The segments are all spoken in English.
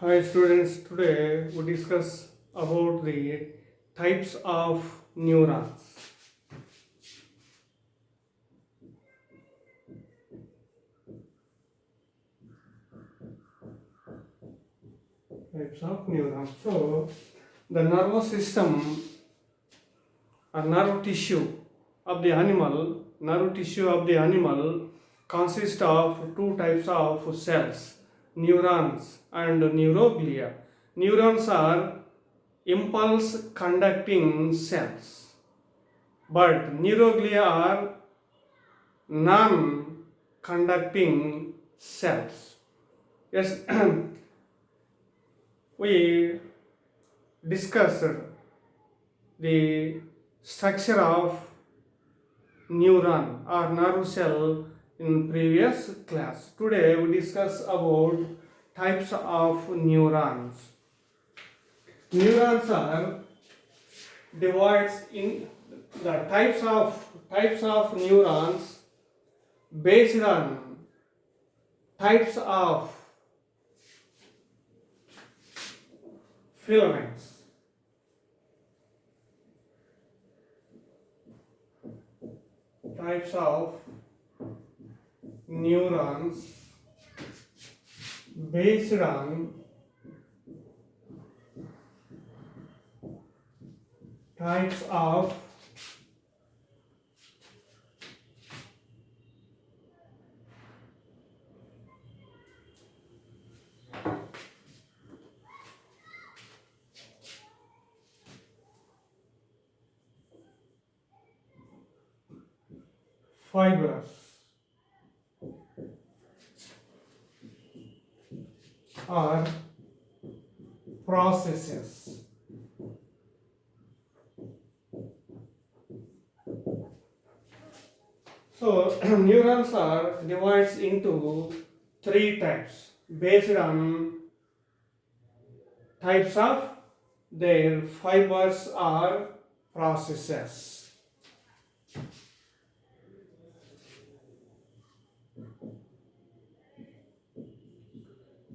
Hi students, today we discuss about the types of neurons. Types of neurons. So the nervous system or nerve tissue of the animal consists of two types of cells, neurons and neuroglia. Neurons are impulse conducting cells, but neuroglia are non-conducting cells. Yes, we discussed the structure of neuron or nerve cell in previous class. Today we discuss about types of neurons. Neurons are divides in the types of neurons based on types of filaments. Types of neurons based on types of fibers or processes. So neurons are divided into three types based on types of their fibers or processes.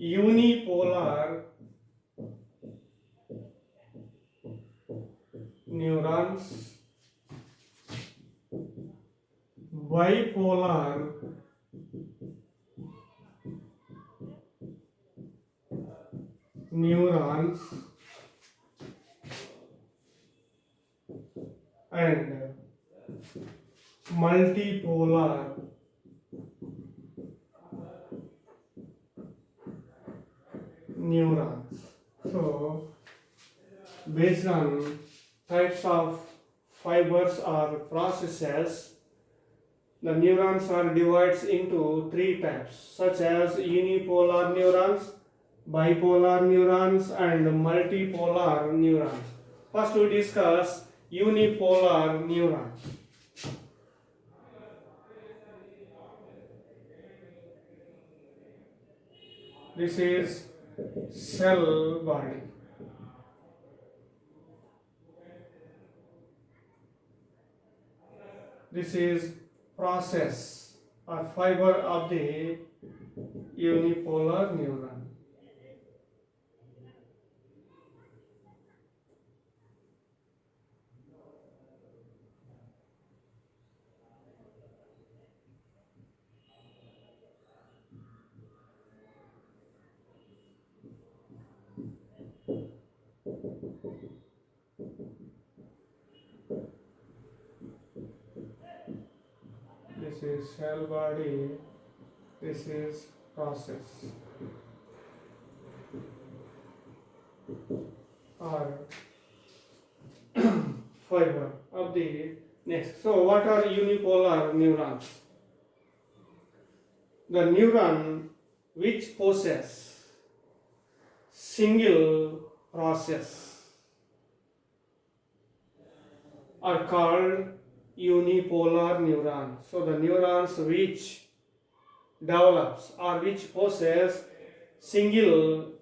Unipolar neurons, bipolar neurons, and multipolar neurons. So, based on types of fibers or processes, the neurons are divided into three types, such as unipolar neurons, bipolar neurons, and multipolar neurons. First, we discuss unipolar neurons. This is cell body. This is process or fiber of the unipolar neuron. This is cell body. This is process or fiber of the next. So, what are unipolar neurons? The neuron which possess single process are called unipolar neurons. So, the neurons which develops or which possess single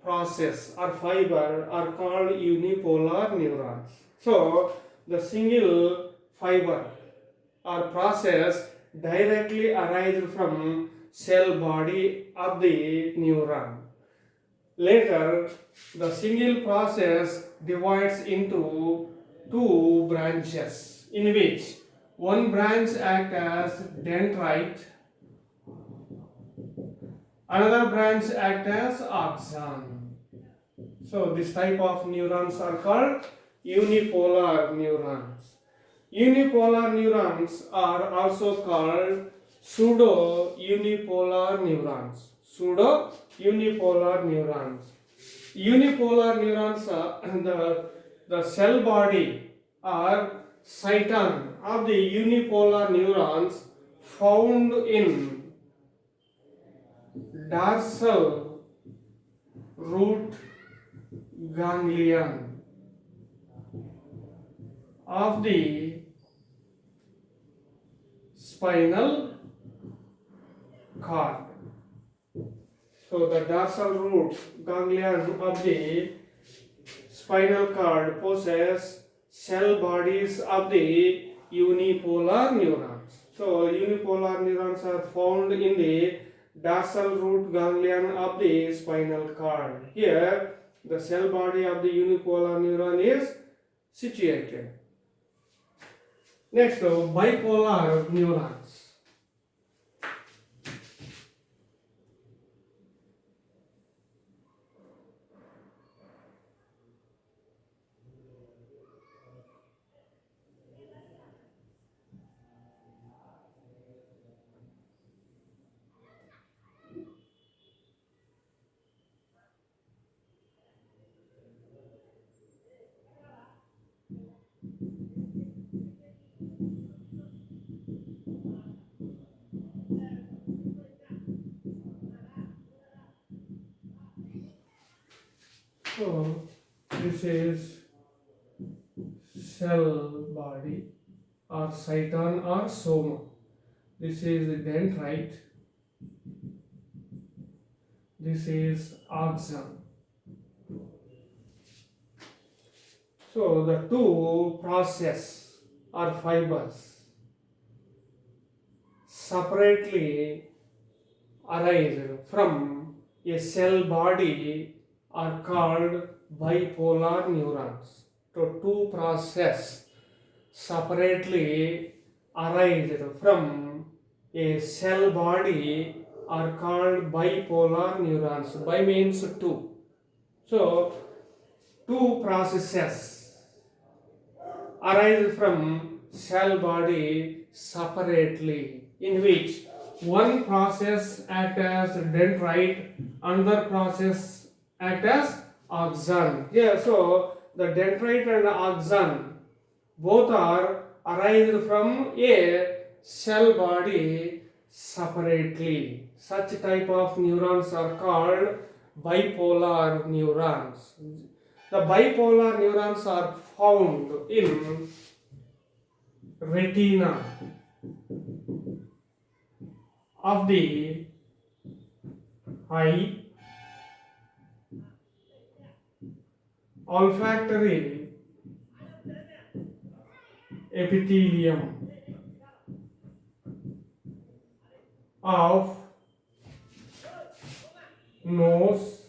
process or fiber are called unipolar neurons. So, the single fiber or process directly arise from cell body of the neuron. Later, the single process divides into two branches, in which one branch acts as dendrite, another branch acts as axon. So this type of neurons are called unipolar neurons. Unipolar neurons are also called pseudo-unipolar neurons. Pseudo-unipolar neurons. Unipolar neurons are the cell body or cyton of the unipolar neurons found in dorsal root ganglion of the spinal cord. So the dorsal root ganglion of the spinal cord possess cell bodies of the unipolar neurons. So unipolar neurons are found in the dorsal root ganglion of the spinal cord. Here the cell body of the unipolar neuron is situated. Next, bipolar neurons. So this is cell body or cyton or soma. This is dendrite. This is axon. So the two process or fibers separately arise from a cell body are called bipolar neurons. So two process separately arise from a cell body are called bipolar neurons. Bi means two. So two processes arise from cell body separately, in which one process acts as dendrite, another process acts as axon. Here, so the dendrite and axon both are arise from a cell body separately. Such type of neurons are called bipolar neurons. The bipolar neurons are found in retina of the eye, olfactory epithelium of nose,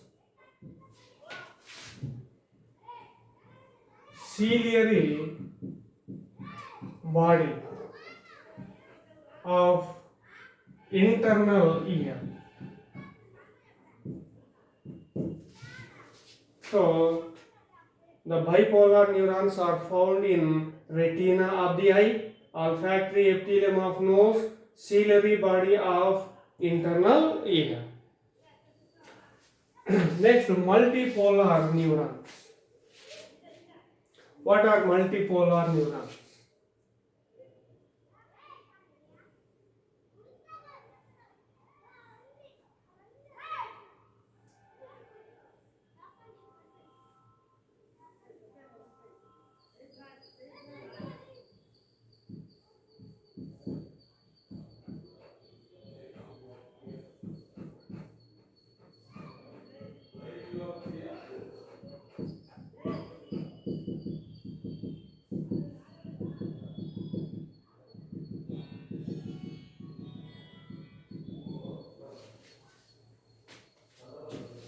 ciliary body of internal ear. So the bipolar neurons are found in retina of the eye, olfactory epithelium of nose, ciliary body of internal ear. Next, multipolar neurons. What are multipolar neurons?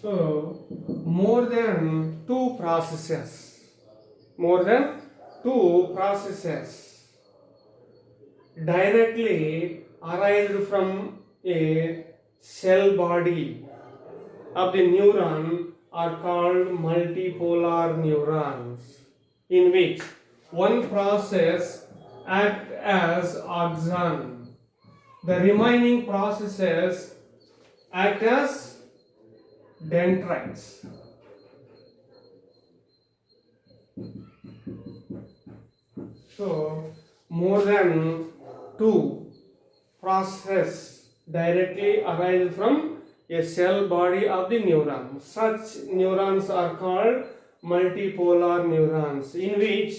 So, more than more than two processes directly arise from a cell body of the neuron are called multipolar neurons, in which one process acts as axon. The remaining processes act as dendrites. So, more than two processes directly arise from a cell body of the neuron. Such neurons are called multipolar neurons, in which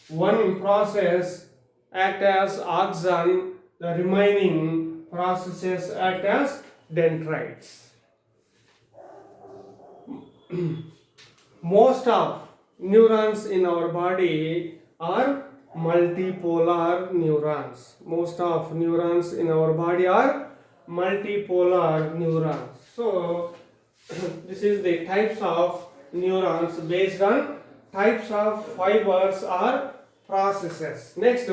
one process act as axon, the remaining processes act as dendrites. Most of neurons in our body are multipolar neurons. Most of neurons in our body are multipolar neurons. So, this is the types of neurons based on types of fibers or processes. Next,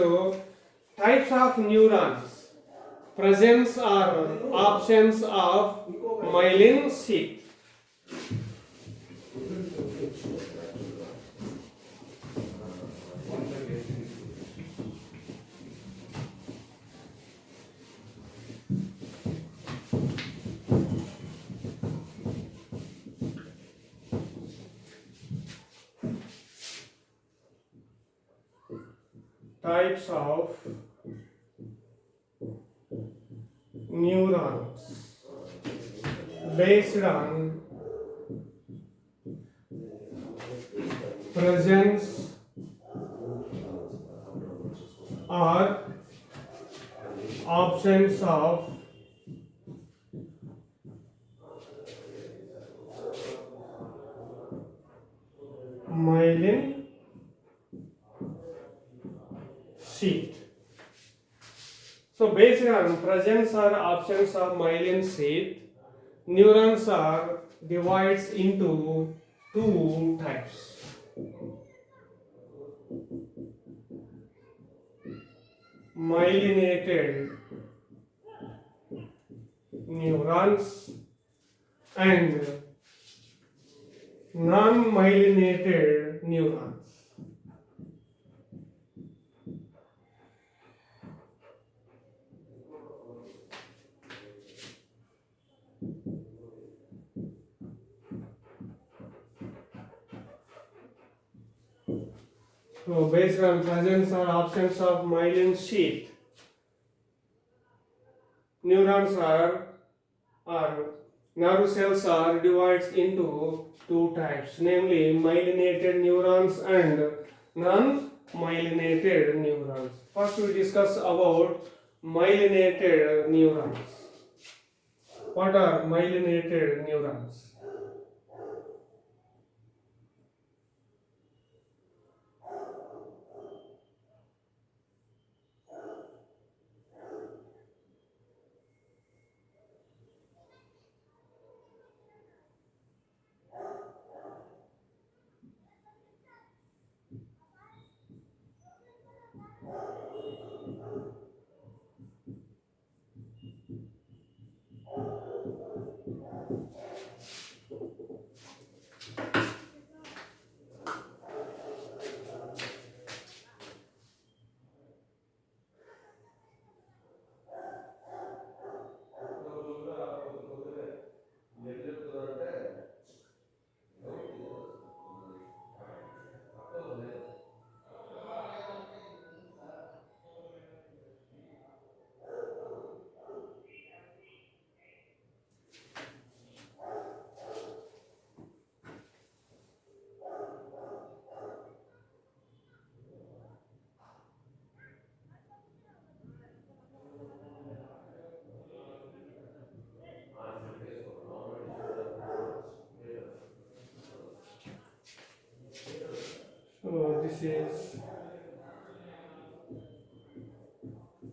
types of neurons. Presence or absence of myelin sheath. Types of neurons based on presence or absence of myelin sheath. So based on presence or absence of myelin sheath, neurons are divided into two types. Myelinated neurons and non-myelinated neurons. So based on presence or absence of myelin sheath, neurons or nerve cells are divided into two types, namely myelinated neurons and non-myelinated neurons. First, we discuss about myelinated neurons. What are myelinated neurons? So this is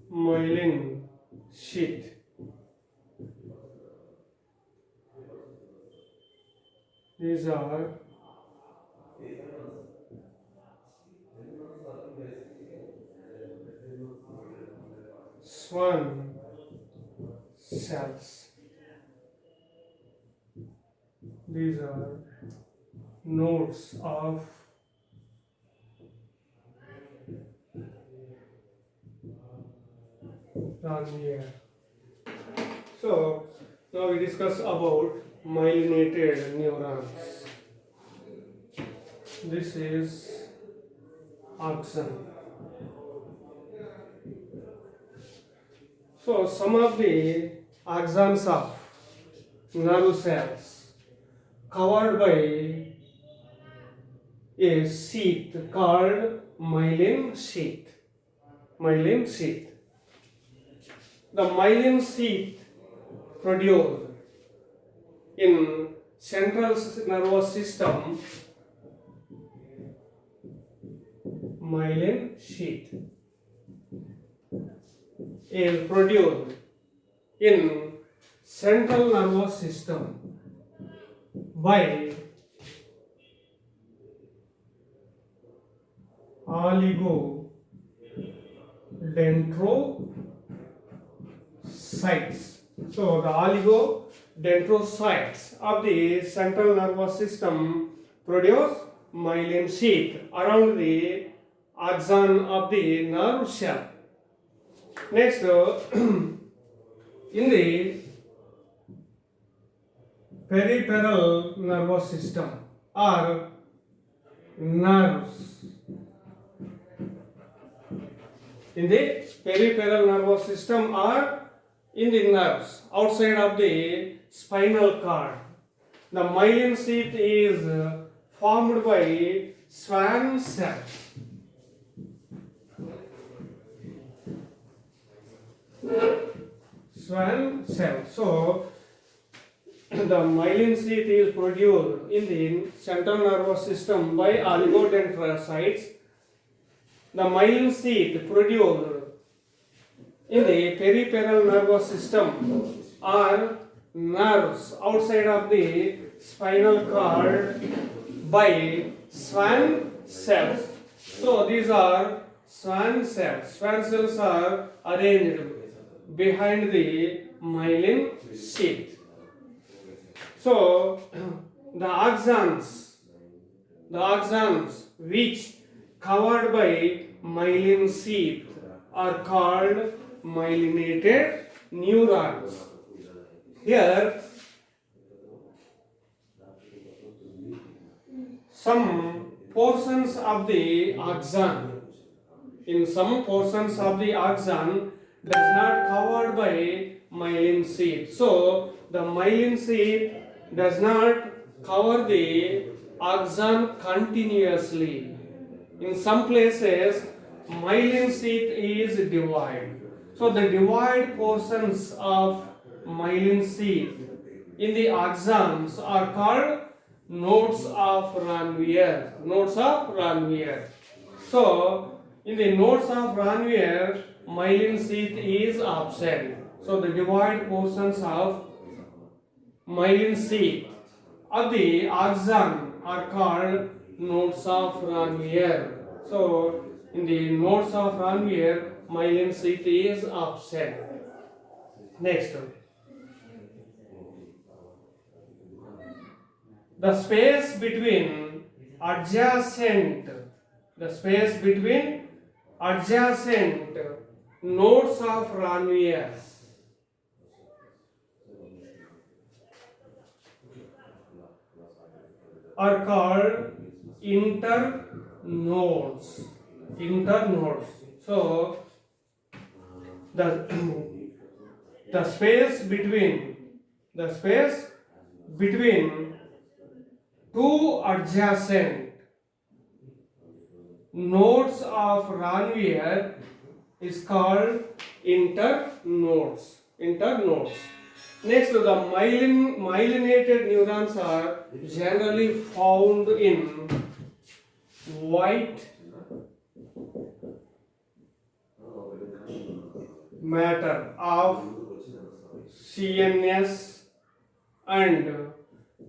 myelin sheath. These are Schwann cells. These are nodes of Ranvier. So now we discuss about myelinated neurons. This is axon. So some of the axons of nerve cells covered by a sheath called myelin sheath. Myelin sheath. The myelin sheath produced in central nervous system. Myelin sheath is produced in central nervous system by oligodendrocytes. So the oligodendrocytes of the central nervous system produce myelin sheath around the axon of the nerve cell. Next, in the peripheral nervous system or nerves. In the peripheral nervous system or in the nerves outside of the spinal cord, the myelin sheath is formed by Schwann cells. Schwann cells. So the myelin sheath is produced in the central nervous system by oligodendrocytes. The myelin sheath produced in the peripheral nervous system are nerves outside of the spinal cord by Schwann cells. So these are Schwann cells. Schwann cells are arranged behind the myelin sheath. So the axons which covered by myelin sheath are called myelinated neurons. Here some portions of the axon, in some portions of the axon does not covered by myelin sheath. So the myelin sheath does not cover the axon continuously. In some places myelin sheath is divided. So the divided portions of myelin sheath in the axons are called nodes of Ranvier. Nodes of Ranvier. So in the nodes of Ranvier, myelin sheath is absent. So the divided portions of myelin sheath of the axon are called nodes of Ranvier. So in the nodes of Ranvier, myelin sheath is absent. Next, the space between adjacent nodes of Ranvier are called internodes. So the space between two adjacent nodes of Ranvier is called internodes. Next, the myelinated neurons are generally found in white matter of CNS and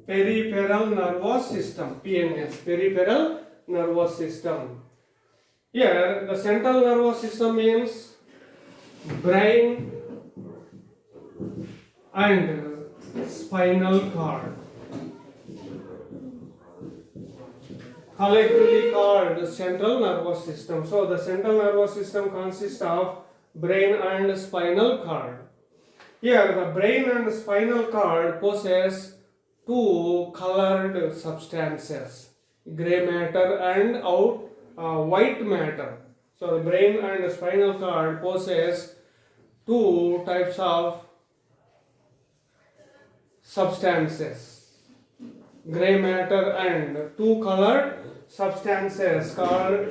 peripheral nervous system, PNS, peripheral nervous system. Here, the central nervous system means brain and spinal cord, collectively called central nervous system. So, the central nervous system consists of brain and spinal cord. Here, the brain and spinal cord possess two colored substances, gray matter and white matter. So, the brain and spinal cord possess two types of substances, gray matter and two colored substances called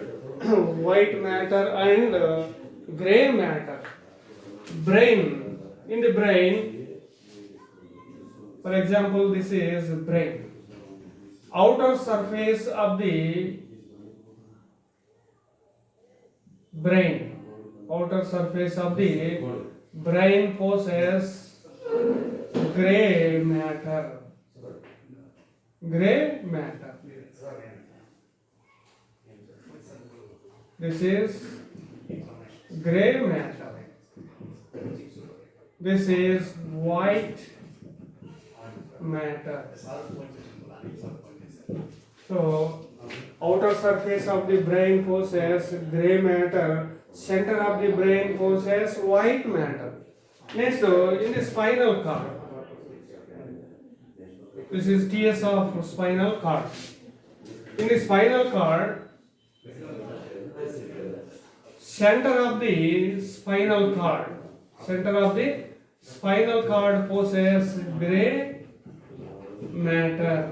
white matter and gray matter. Brain, in the brain, for example, this is brain. Outer surface of the brain, outer surface of the brain possesses gray matter. Gray matter. This is gray matter. This is white matter. So, outer surface of the brain possesses gray matter, center of the brain possesses white matter. Next, in the spinal cord, this is TS of spinal cord. In the spinal cord, center of the spinal cord possesses gray matter.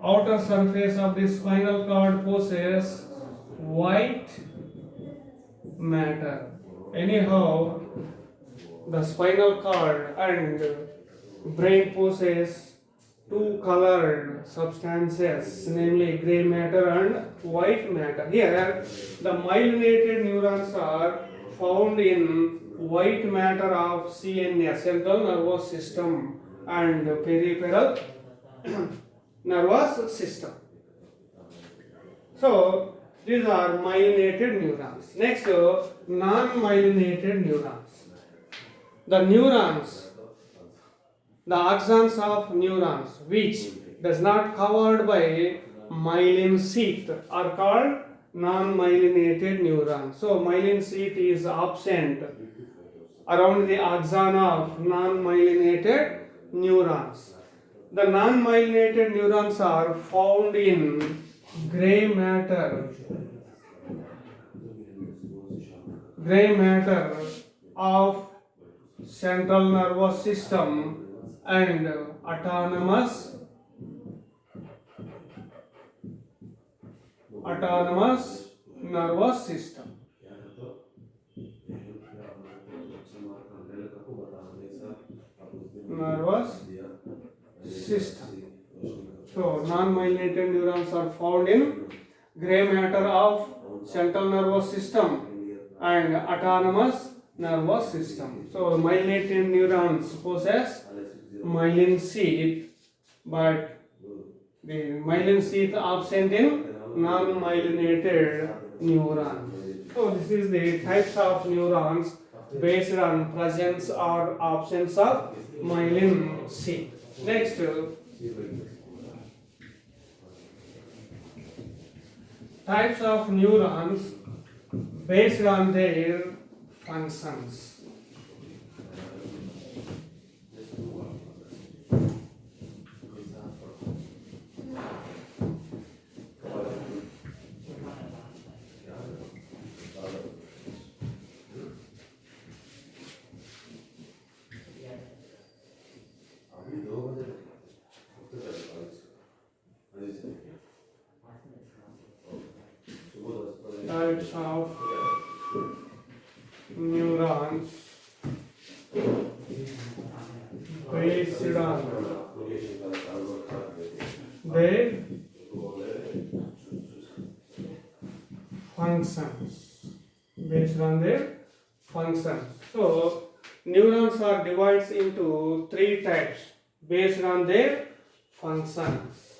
Outer surface of the spinal cord possesses white matter. Anyhow, the spinal cord and brain possess two colored substances, namely gray matter and white matter. Here, the myelinated neurons are found in white matter of CNS, central nervous system, and peripheral nervous system. So, these are myelinated neurons. Next, non-myelinated neurons. The neurons, the axons of neurons which does not covered by myelin sheath are called non-myelinated neurons. So, myelin sheath is absent around the axon of non-myelinated neurons. The non-myelinated neurons are found in gray matter of central nervous system and autonomous nervous system. So, non-myelinated neurons are found in gray matter of central nervous system and autonomous nervous system. So, myelinated neurons possess myelin sheath, but the myelin sheath absent in non-myelinated neurons. So, this is the types of neurons based on presence or absence of myelin sheath. Next, types of neurons based on their functions. Types of neurons based on their functions. Based on their functions. So, neurons are divided into three types. based on their functions.